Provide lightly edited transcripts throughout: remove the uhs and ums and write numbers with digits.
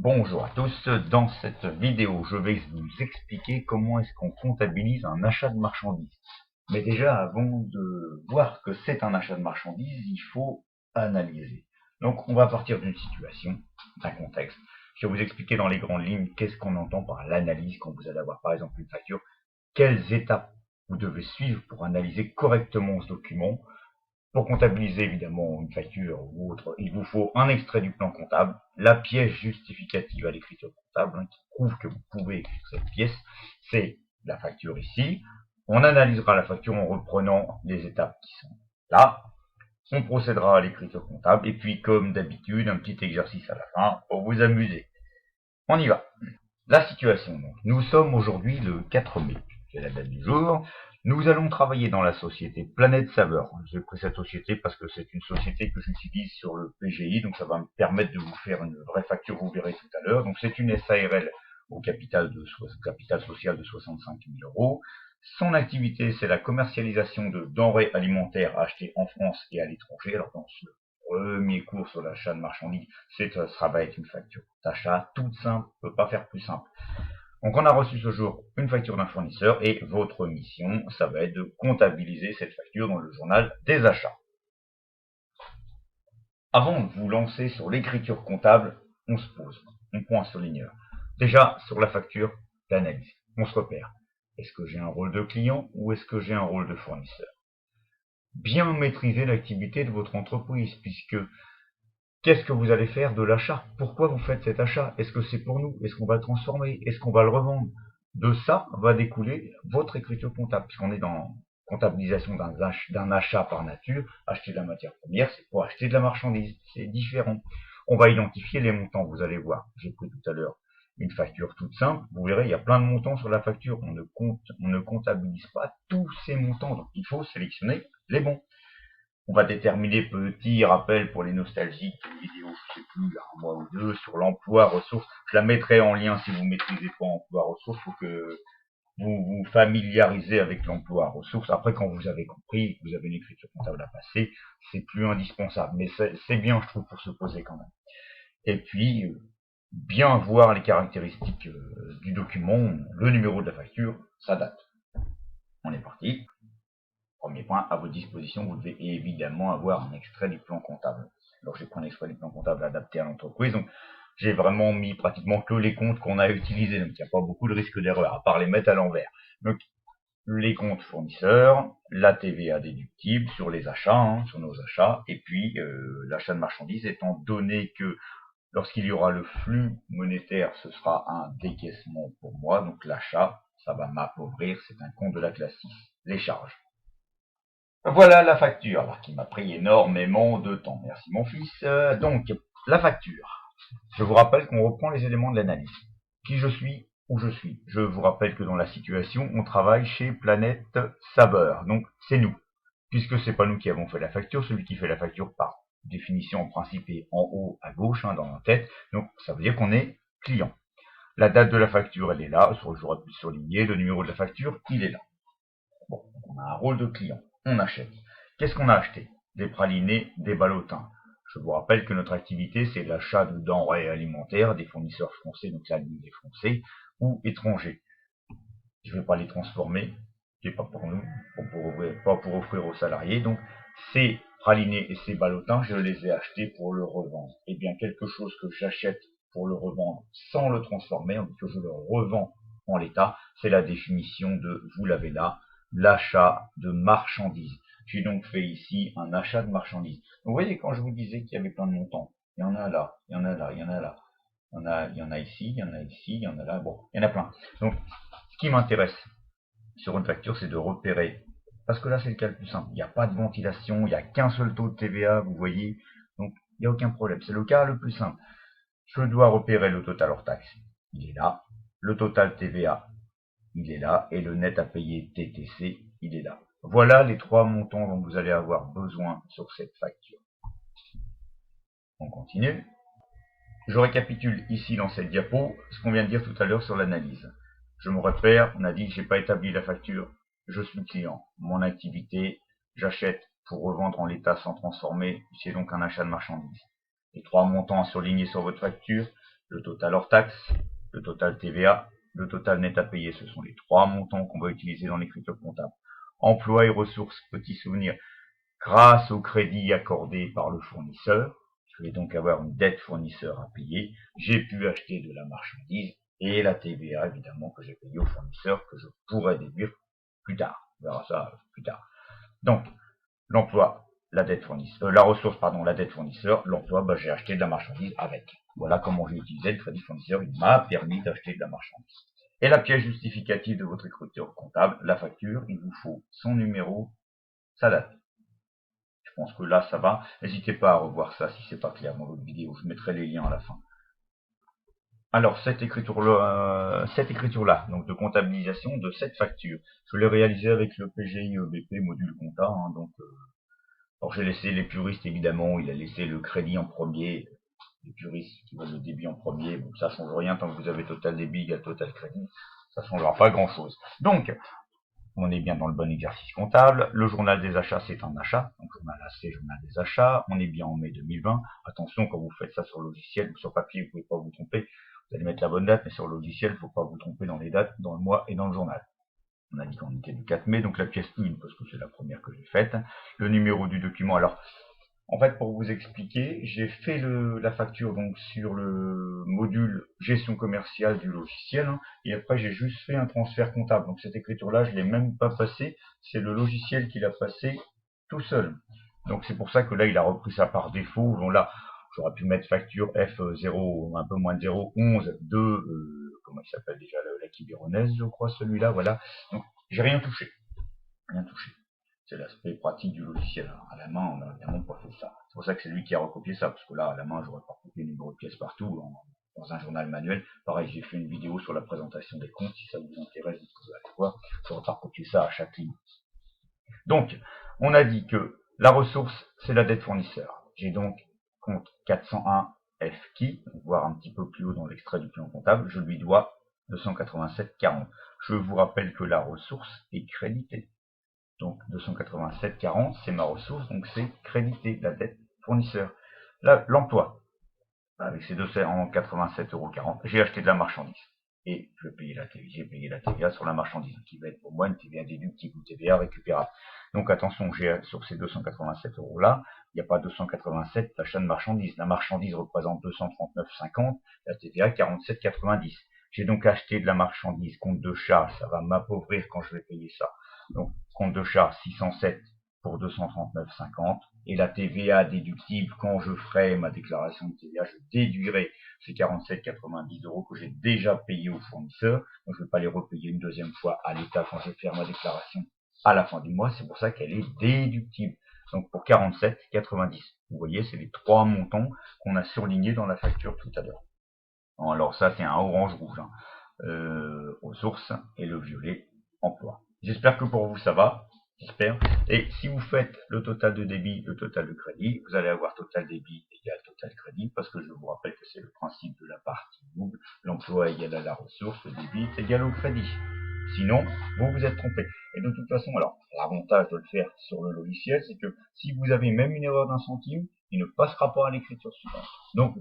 Bonjour à tous, dans cette vidéo je vais vous expliquer comment est-ce qu'on comptabilise un achat de marchandises. Mais déjà avant de voir que c'est un achat de marchandises, il faut analyser. Donc on va partir d'une situation, d'un contexte. Je vais vous expliquer dans les grandes lignes qu'est-ce qu'on entend par l'analyse quand vous allez avoir par exemple une facture, quelles étapes vous devez suivre pour analyser correctement ce document. Pour comptabiliser évidemment une facture ou autre, il vous faut un extrait du plan comptable, la pièce justificative à l'écriture comptable qui prouve que vous pouvez écrire cette pièce, c'est la facture ici. On analysera la facture en reprenant les étapes qui sont là. On procédera à l'écriture comptable et puis comme d'habitude un petit exercice à la fin pour vous amuser. On y va. La situation donc. Nous sommes aujourd'hui le 4 mai, c'est la date du jour. Nous allons travailler dans la société Planète Saveur. J'ai pris cette société parce que c'est une société que j'utilise sur le PGI, donc ça va me permettre de vous faire une vraie facture, vous verrez tout à l'heure. Donc c'est une SARL au capital social de 65 000 euros. Son activité, c'est la commercialisation de denrées alimentaires achetées en France et à l'étranger. Alors dans ce premier cours sur l'achat de marchandises, ça va être une facture d'achat toute simple, on ne peut pas faire plus simple. Donc on a reçu ce jour une facture d'un fournisseur et votre mission, ça va être de comptabiliser cette facture dans le journal des achats. Avant de vous lancer sur l'écriture comptable, on se pose, on prend un surligneur. Déjà, sur la facture, l'analyse, on se repère. Est-ce que j'ai un rôle de client ou est-ce que j'ai un rôle de fournisseur? Bien maîtriser l'activité de votre entreprise, puisque qu'est-ce que vous allez faire de l'achat? Pourquoi vous faites cet achat? Est-ce que c'est pour nous? Est-ce qu'on va le transformer? Est-ce qu'on va le revendre? De ça va découler votre écriture comptable, puisqu'on est dans comptabilisation d'un achat par nature. Acheter de la matière première, c'est pour acheter de la marchandise. C'est différent. On va identifier les montants, vous allez voir. J'ai pris tout à l'heure une facture toute simple. Vous verrez, il y a plein de montants sur la facture. On ne comptabilise pas tous ces montants. Donc il faut sélectionner les bons. On va déterminer petit rappel pour les nostalgiques, une vidéo, je sais plus, un mois ou deux, sur l'emploi ressources. Je la mettrai en lien si vous maîtrisez pas emploi ressources. Il faut que vous vous familiarisez avec l'emploi ressources. Après, quand vous avez compris, que vous avez une écriture comptable à passer, c'est plus indispensable. Mais c'est bien, je trouve, pour se poser quand même. Et puis, bien voir les caractéristiques du document, le numéro de la facture, sa date. On est parti. Premier point, à votre disposition, vous devez évidemment avoir un extrait du plan comptable. Alors j'ai pris un extrait du plan comptable adapté à l'entreprise, donc j'ai vraiment mis pratiquement que les comptes qu'on a utilisés, donc il n'y a pas beaucoup de risque d'erreur, à part les mettre à l'envers. Donc les comptes fournisseurs, la TVA déductible sur les achats, sur nos achats, et puis l'achat de marchandises étant donné que lorsqu'il y aura le flux monétaire, ce sera un décaissement pour moi, donc l'achat, ça va m'appauvrir, c'est un compte de la classe 6. Les charges. Voilà la facture, alors qui m'a pris énormément de temps. Merci mon fils. Donc, la facture. Je vous rappelle qu'on reprend les éléments de l'analyse. Qui je suis, où je suis. Je vous rappelle que dans la situation, on travaille chez Planète Saveur. Donc, c'est nous. Puisque c'est pas nous qui avons fait la facture, celui qui fait la facture par définition en principe est en haut à gauche, dans la tête. Donc, ça veut dire qu'on est client. La date de la facture, elle est là. J'aurais pu surligner. Le numéro de la facture, il est là. Bon, on a un rôle de client. On achète. Qu'est-ce qu'on a acheté? Des pralinés, des ballotins. Je vous rappelle que notre activité, c'est l'achat de denrées alimentaires des fournisseurs français, donc la ligne des Français, ou étrangers. Je ne vais pas les transformer, c'est pas pour nous, pas pour offrir aux salariés. Donc, ces pralinés et ces ballotins, je les ai achetés pour le revendre. Et bien, quelque chose que j'achète pour le revendre sans le transformer, que je le revends en l'état, c'est la définition de, vous l'avez là, l'achat de marchandises. J'ai donc fait ici un achat de marchandises. Vous voyez, quand je vous disais qu'il y avait plein de montants, il y en a là, il y en a là, il y en a là. Il y en a ici, il y en a ici, il y en a là, bon, il y en a plein. Donc, ce qui m'intéresse sur une facture, c'est de repérer, parce que là, c'est le cas le plus simple. Il n'y a pas de ventilation, il n'y a qu'un seul taux de TVA, vous voyez, donc il n'y a aucun problème. C'est le cas le plus simple. Je dois repérer le total hors taxe, il est là. Le total TVA, il est là, et le net à payer TTC, il est là. Voilà les trois montants dont vous allez avoir besoin sur cette facture. On continue. Je récapitule ici dans cette diapo ce qu'on vient de dire tout à l'heure sur l'analyse. Je me repère, on a dit que je n'ai pas établi la facture, je suis client. Mon activité, j'achète pour revendre en l'état sans transformer, c'est donc un achat de marchandises. Les trois montants à surligner sur votre facture, le total hors taxe, le total TVA, le total net à payer. Ce sont les trois montants qu'on va utiliser dans l'écriture comptable. Emploi et ressources, petit souvenir, grâce au crédit accordé par le fournisseur. Je vais donc avoir une dette fournisseur à payer. J'ai pu acheter de la marchandise et la TVA, évidemment, que j'ai payé au fournisseur, que je pourrais déduire plus tard. On verra ça plus tard. Donc, l'emploi, la dette fournisseur, la ressource, pardon, la dette fournisseur, l'emploi, j'ai acheté de la marchandise avec. Voilà comment j'ai utilisé le crédit fournisseur, il m'a permis d'acheter de la marchandise. Et la pièce justificative de votre écriture comptable, la facture, il vous faut son numéro, sa date. Je pense que là, ça va. N'hésitez pas à revoir ça si c'est pas clair dans l'autre vidéo. Je mettrai les liens à la fin. Alors, cette écriture-là, donc de comptabilisation de cette facture, je l'ai réalisée avec le PGI EBP module compta. Alors, j'ai laissé les puristes, évidemment, il a laissé le crédit en premier. Les puristes qui veulent le débit en premier, bon, ça change rien tant que vous avez total débit égale total crédit. Ça changera pas grand-chose. Donc, on est bien dans le bon exercice comptable. Le journal des achats, c'est un achat. Donc, journal AC, journal des achats. On est bien en mai 2020. Attention, quand vous faites ça sur le logiciel ou sur papier, vous pouvez pas vous tromper. Vous allez mettre la bonne date, mais sur le logiciel, il ne faut pas vous tromper dans les dates, dans le mois et dans le journal. On a dit qu'on était du 4 mai, donc la pièce 1, parce que c'est la première que j'ai faite. Le numéro du document. Alors, en fait, pour vous expliquer, j'ai fait la facture donc sur le module gestion commerciale du logiciel, et après j'ai juste fait un transfert comptable. Donc cette écriture-là, je l'ai même pas passée, c'est le logiciel qui l'a passé tout seul. Donc c'est pour ça que là, il a repris ça par défaut. Donc là, j'aurais pu mettre facture F0, un peu moins de 0,11 de, comment il s'appelle déjà, la Quiberonnaise, je crois, celui-là, voilà. Donc j'ai rien touché, rien touché. C'est l'aspect pratique du logiciel. Alors, à la main, on n'a évidemment pas fait ça. C'est pour ça que c'est lui qui a recopié ça, parce que là, à la main, j'aurais pas recopié le numéro de pièce partout dans un journal manuel. Pareil, j'ai fait une vidéo sur la présentation des comptes. Si ça vous intéresse, vous pouvez aller voir. J'aurais pas recopié ça à chaque ligne. Donc, on a dit que la ressource, c'est la dette fournisseur. J'ai donc compte 401 F qui, voire un petit peu plus haut dans l'extrait du plan comptable, je lui dois 287,40. Je vous rappelle que la ressource est créditée. Donc 287,40, c'est ma ressource, donc c'est crédité, la dette fournisseur. Là, l'emploi, avec ces 287,40 €, j'ai acheté de la marchandise. Et je vais payer j'ai payé la TVA sur la marchandise, qui va être pour moi une TVA déductible ou TVA récupérable. Donc attention, sur ces 287 € là, il n'y a pas 287 d'achat de marchandise. La marchandise représente 239,50, la TVA 47,90. J'ai donc acheté de la marchandise, compte de charge, ça va m'appauvrir quand je vais payer ça. Donc, compte de charge 607 pour 239,50. Et la TVA déductible, quand je ferai ma déclaration de TVA, je déduirai ces 47,90 € que j'ai déjà payé au fournisseur. Donc, je ne vais pas les repayer une deuxième fois à l'État quand je vais faire ma déclaration à la fin du mois. C'est pour ça qu'elle est déductible. Donc, pour 47,90. Vous voyez, c'est les trois montants qu'on a surlignés dans la facture tout à l'heure. Alors, ça, c'est un orange-rouge. Ressources et le violet, emploi. J'espère que pour vous ça va, j'espère. Et si vous faites le total de débit, le total de crédit, vous allez avoir total débit égale total crédit, parce que je vous rappelle que c'est le principe de la partie double, l'emploi égale à la ressource, le débit est égal au crédit. Sinon, vous vous êtes trompé. Et de toute façon, alors, l'avantage de le faire sur le logiciel, c'est que si vous avez même une erreur d'1 centime, il ne passera pas à l'écriture suivante. Donc,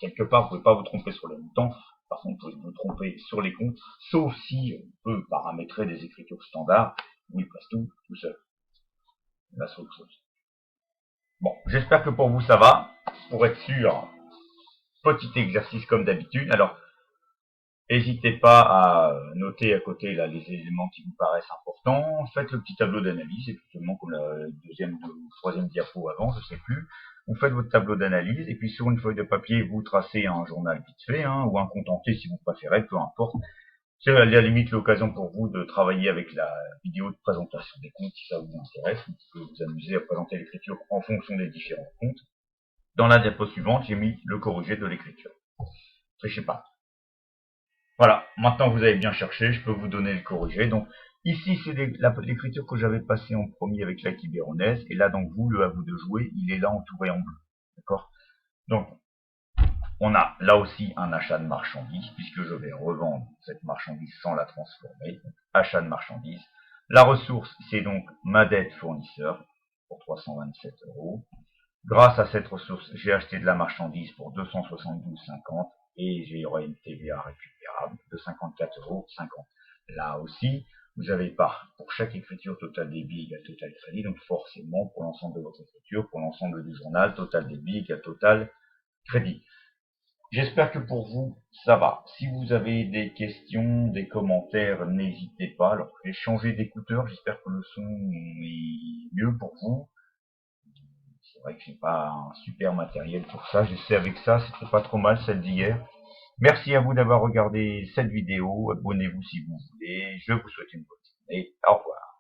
quelque part, vous ne pouvez pas vous tromper sur le montant. Par contre, vous pouvez vous tromper sur les comptes, sauf si on peut paramétrer des écritures standards où il passe tout seul. Là, c'est autre chose. Bon, j'espère que pour vous ça va. Pour être sûr, petit exercice comme d'habitude. Alors, n'hésitez pas à noter à côté là les éléments qui vous paraissent importants. Faites le petit tableau d'analyse, effectivement comme la deuxième ou troisième diapo avant, je ne sais plus. Vous faites votre tableau d'analyse et puis sur une feuille de papier, vous tracez un journal vite fait ou un compte entier si vous préférez, peu importe. C'est à la limite l'occasion pour vous de travailler avec la vidéo de présentation des comptes si ça vous intéresse. Vous pouvez vous amuser à présenter l'écriture en fonction des différents comptes. Dans la diapo suivante, j'ai mis le corrigé de l'écriture. Trichez pas. Voilà, maintenant vous avez bien cherché, je peux vous donner le corrigé. Donc ici c'est l'écriture que j'avais passée en premier avec la Quiberonnaise, et là donc à vous de jouer, il est là entouré en bleu. D'accord? Donc on a là aussi un achat de marchandises, puisque je vais revendre cette marchandise sans la transformer. Donc, achat de marchandises. La ressource, c'est donc ma dette fournisseur pour 327 €. Grâce à cette ressource, j'ai acheté de la marchandise pour 272,50 et j'aurai une TVA récupérable de 54,50 €. Là aussi, vous avez pour chaque écriture total débit égale total crédit, donc forcément pour l'ensemble de votre écriture, pour l'ensemble du journal, total débit égale total crédit. J'espère que pour vous, ça va. Si vous avez des questions, des commentaires, n'hésitez pas. Alors, j'ai changé d'écouteur, j'espère que le son est mieux pour vous. C'est vrai que j'ai pas un super matériel pour ça. J'essaie avec ça, c'était pas trop mal celle d'hier. Merci à vous d'avoir regardé cette vidéo. Abonnez-vous si vous voulez. Je vous souhaite une bonne journée. Au revoir.